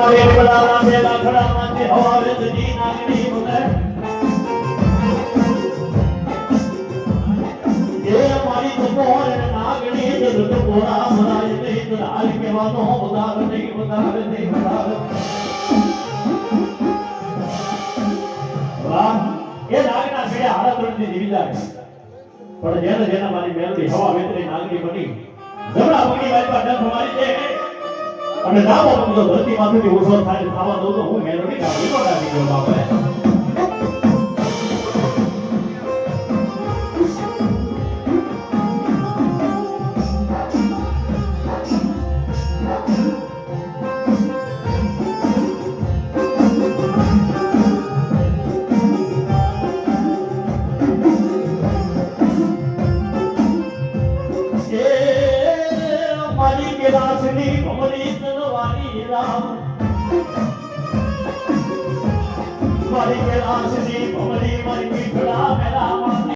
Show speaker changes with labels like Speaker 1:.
Speaker 1: વેપલાના બેલા ખડામાંથી હવા વેદની નાગણી બોલે એ મારી તપોર નાગણી જગત પોરા મરાય નહીં તો હાલ કેવાનો ઉદાર નહીં ઉદાર નહીં ઉદાર વાહ એ નાગના છેડે હાડા ત્રણની જીવી જાય પણ જેને જેના મારી મેલડી હવા વેદની નાગણી બની જમણા પગની વાયપા ડંખ મારી દે અને નામો બધો ધરતી માંથી ઓછો થાય ખાવા દઉં તો હું મેલોડી કાઢી નો નાખી ગયો બાપા રાસની ભમરી તનવારી રામ મારી કે રાસની ભમરી મારી